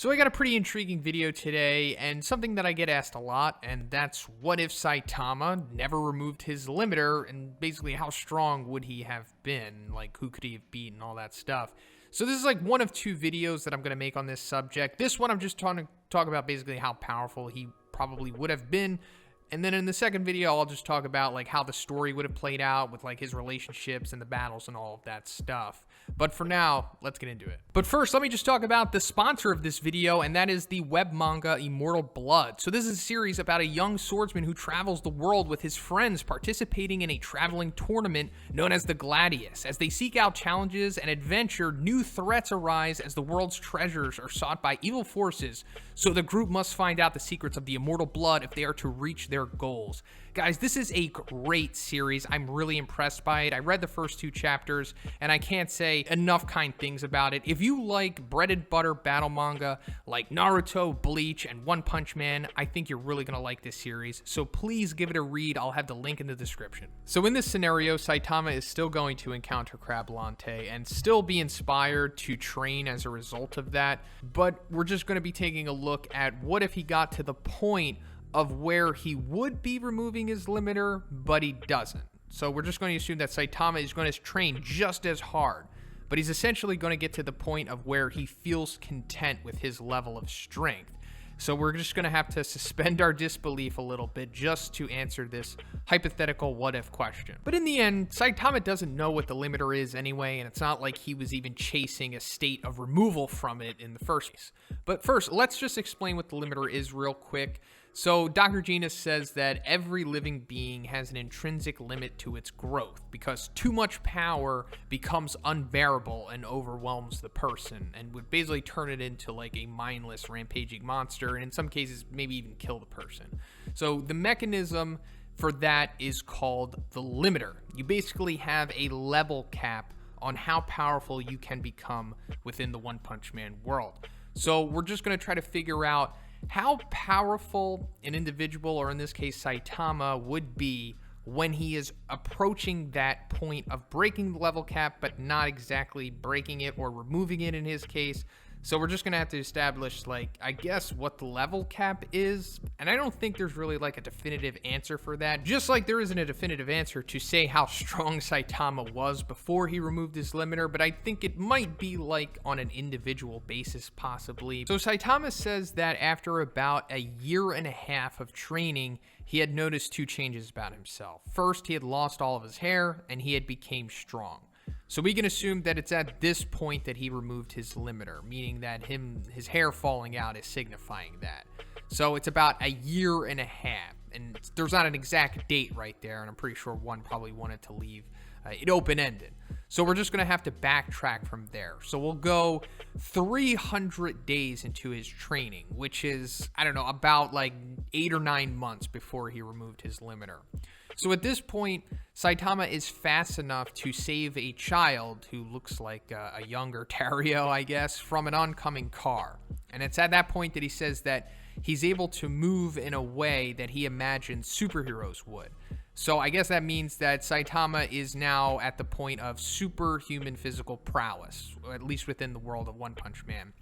So I got a pretty intriguing video today, and something that I get asked a lot, and that's what if Saitama never removed his limiter, and basically how strong would he have been? Like, who could he have beaten, all that stuff. So this is like one of two videos that I'm going to make on this subject. This one I'm just trying to talk about basically how powerful he probably would have been. And then in the second video, I'll just talk about like how the story would have played out with like his relationships and the battles and all of that stuff. But for now, let's get into it. But first, let me just talk about the sponsor of this video, and that is the web manga Immortal Blood. So this is a series about a young swordsman who travels the world with his friends participating in a traveling tournament known as the Gladius. As they seek out challenges and adventure, new threats arise as the world's treasures are sought by evil forces. So the group must find out the secrets of the Immortal Blood if they are to reach their goals. Guys, this is a great series. I'm really impressed by it. I read the first two chapters, and I can't say enough kind things about it. If you like bread and butter battle manga like Naruto, Bleach, and One Punch Man, I think you're really going to like this series. So please give it a read. I'll have the link in the description. So in this scenario, Saitama is still going to encounter Crablante and still be inspired to train as a result of that. But we're just going to be taking a look at what if he got to the point of where he would be removing his limiter, but he doesn't. So we're just going to assume that Saitama is going to train just as hard, but he's essentially going to get to the point of where he feels content with his level of strength. So we're just going to have to suspend our disbelief a little bit just to answer this hypothetical what-if question. But in the end, Saitama doesn't know what the limiter is anyway, and it's not like he was even chasing a state of removal from it in the first place. But first, let's just explain what the limiter is real quick. So Dr. Genius says that every living being has an intrinsic limit to its growth because too much power becomes unbearable and overwhelms the person and would basically turn it into like a mindless rampaging monster, and in some cases maybe even kill the person. So the mechanism for that is called the limiter. You basically have a level cap on how powerful you can become within the One Punch Man world. So we're just going to try to figure out how powerful an individual, or in this case Saitama, would be when he is approaching that point of breaking the level cap, but not exactly breaking it or removing it in his case. So we're just going to have to establish, like, I guess what the level cap is. And I don't think there's really like a definitive answer for that. Just like there isn't a definitive answer to say how strong Saitama was before he removed his limiter, but I think it might be like on an individual basis possibly. So Saitama says that after about a year and a half of training, he had noticed two changes about himself. First, he had lost all of his hair and he had become strong. So we can assume that it's at this point that he removed his limiter, meaning that his hair falling out is signifying that. So it's about a year and a half, and there's not an exact date right there, and I'm pretty sure one probably wanted to leave it open-ended. So we're just going to have to backtrack from there. So we'll go 300 days into his training, which is, I don't know, about like 8 or 9 months before he removed his limiter. So at this point, Saitama is fast enough to save a child who looks like a younger Tario, I guess, from an oncoming car. And it's at that point that he says that he's able to move in a way that he imagined superheroes would. So I guess that means that Saitama is now at the point of superhuman physical prowess, at least within the world of One Punch Man.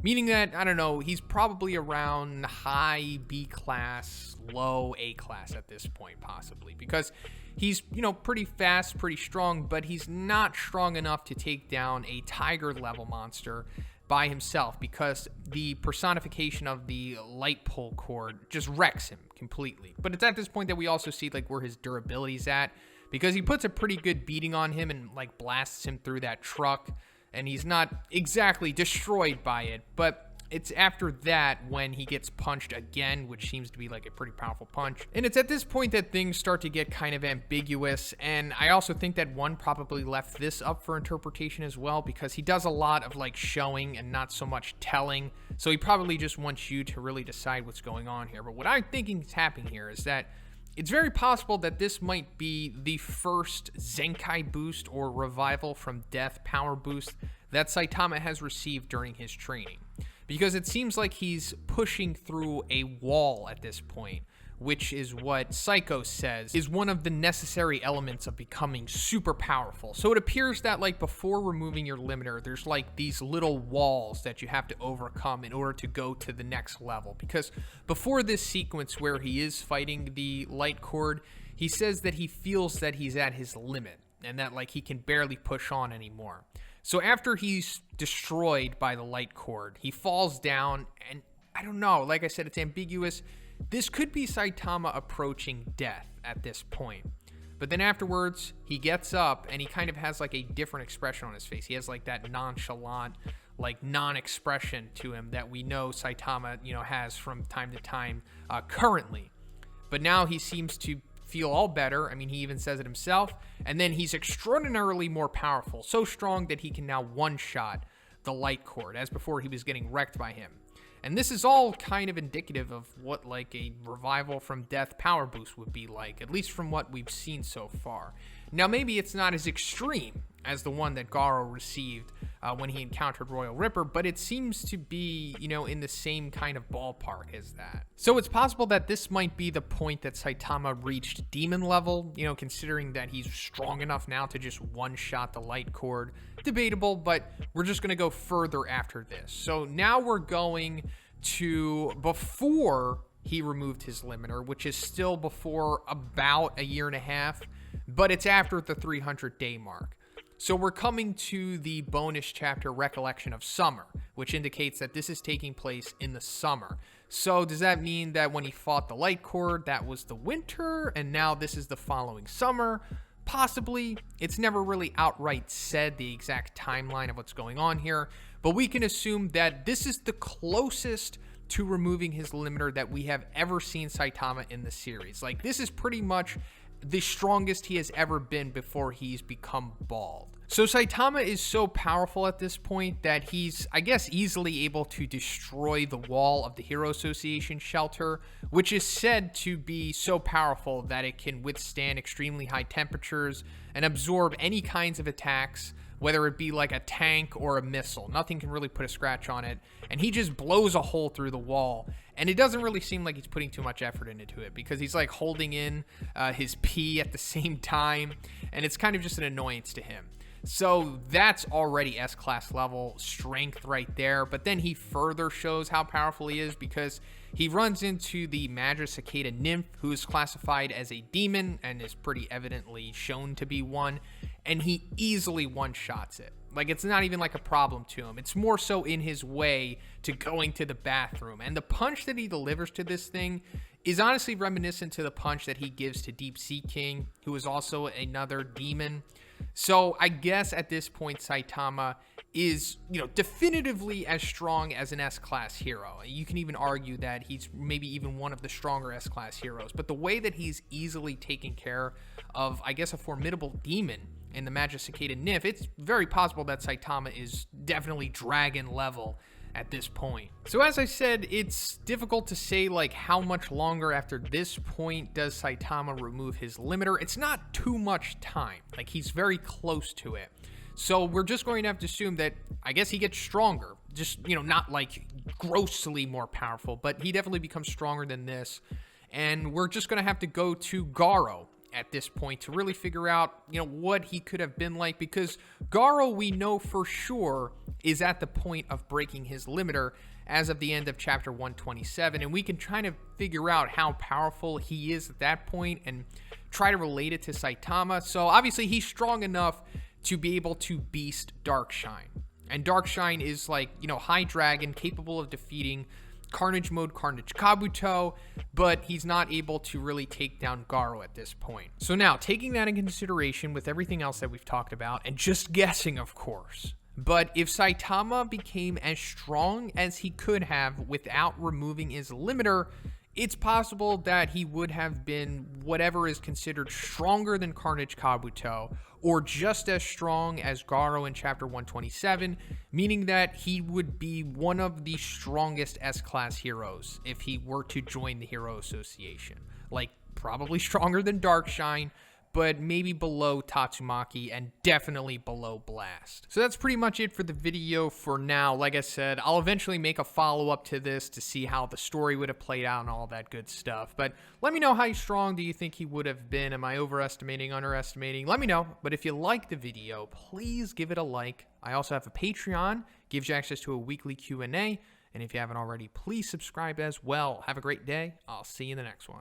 Meaning that, I don't know, he's probably around high B class, low A class at this point, possibly. Because he's, pretty fast, pretty strong, but he's not strong enough to take down a tiger level monster by himself, because the personification of the light pull cord just wrecks him completely. But it's at this point that we also see like where his durability's at, because he puts a pretty good beating on him and like blasts him through that truck, and he's not exactly destroyed by it. But it's after that when he gets punched again, which seems to be like a pretty powerful punch. And it's at this point that things start to get kind of ambiguous. And I also think that one probably left this up for interpretation as well, because he does a lot of like showing and not so much telling. So he probably just wants you to really decide what's going on here. But what I'm thinking is happening here is that it's very possible that this might be the first Zenkai boost or revival from death power boost that Saitama has received during his training. Because it seems like he's pushing through a wall at this point, which is what Psycho says is one of the necessary elements of becoming super powerful. So it appears that like before removing your limiter, there's like these little walls that you have to overcome in order to go to the next level. Because before this sequence where he is fighting the light cord, he says that he feels that he's at his limit and that like he can barely push on anymore. So after he's destroyed by the light cord, he falls down, and I don't know, like I said, it's ambiguous. This could be Saitama approaching death at this point. But then afterwards, he gets up and he kind of has like a different expression on his face. He has like that nonchalant, like non-expression to him that we know Saitama, has from time to time currently. But now he seems to feel all better. I mean, he even says it himself. And then he's extraordinarily more powerful, so strong that he can now one-shot the light cord, as before he was getting wrecked by him. And this is all kind of indicative of what like a revival from death power boost would be like, at least from what we've seen so far. Now, maybe it's not as extreme as the one that Garo received when he encountered Royal Ripper, but it seems to be, in the same kind of ballpark as that. So it's possible that this might be the point that Saitama reached demon level, considering that he's strong enough now to just one-shot the light cord. Debatable, but we're just going to go further after this. So now we're going to before he removed his limiter, which is still before about a year and a half, but it's after the 300-day mark. So we're coming to the bonus chapter, Recollection of Summer, which indicates that this is taking place in the summer. So does that mean that when he fought the light cord, that was the winter, and now this is the following summer? Possibly. It's never really outright said the exact timeline of what's going on here, but we can assume that this is the closest to removing his limiter that we have ever seen Saitama in the series. Like, this is pretty much the strongest he has ever been before he's become bald. So Saitama is so powerful at this point that he's, I guess, easily able to destroy the wall of the Hero Association shelter, which is said to be so powerful that it can withstand extremely high temperatures and absorb any kinds of attacks, whether it be like a tank or a missile. Nothing can really put a scratch on it, and he just blows a hole through the wall. And it doesn't really seem like he's putting too much effort into it, because he's like holding in his pee at the same time, and it's kind of just an annoyance to him. So that's already S-class level strength right there. But then he further shows how powerful he is, because he runs into the Magic Cicada Nymph, who is classified as a demon and is pretty evidently shown to be one, and he easily one-shots it. Like, it's not even like a problem to him. It's more so in his way to going to the bathroom. And the punch that he delivers to this thing is honestly reminiscent to the punch that he gives to Deep Sea King, who is also another demon. So I guess at this point, Saitama is, definitively as strong as an S-class hero. You can even argue that he's maybe even one of the stronger S-class heroes. But the way that he's easily taken care of, I guess, a formidable demon in the Magic Cicada Nymph, it's very possible that Saitama is definitely dragon level at this point. So as I said, it's difficult to say like how much longer after this point does Saitama remove his limiter. It's not too much time. Like, he's very close to it. So we're just going to have to assume that, I guess, he gets stronger. Just, not like grossly more powerful, but he definitely becomes stronger than this. And we're just going to have to go to Garo at this point to really figure out, what he could have been like, because Garo, we know for sure, is at the point of breaking his limiter as of the end of chapter 127, and we can try to figure out how powerful he is at that point and try to relate it to Saitama. So obviously he's strong enough to be able to beast Darkshine, and Darkshine is like, high dragon capable of defeating Carnage Mode Carnage Kabuto, but he's not able to really take down Garo at this point. So now, taking that in consideration with everything else that we've talked about, and just guessing, of course, but if Saitama became as strong as he could have without removing his limiter, it's possible that he would have been whatever is considered stronger than Carnage Kabuto, or just as strong as Garo in chapter 127, meaning that he would be one of the strongest S-class heroes if he were to join the Hero Association. Like, probably stronger than Darkshine, but maybe below Tatsumaki and definitely below Blast. So that's pretty much it for the video for now. Like I said, I'll eventually make a follow-up to this to see how the story would have played out and all that good stuff. But let me know how strong do you think he would have been. Am I overestimating, underestimating? Let me know. But if you like the video, please give it a like. I also have a Patreon, gives you access to a weekly Q&A. And if you haven't already, please subscribe as well. Have a great day. I'll see you in the next one.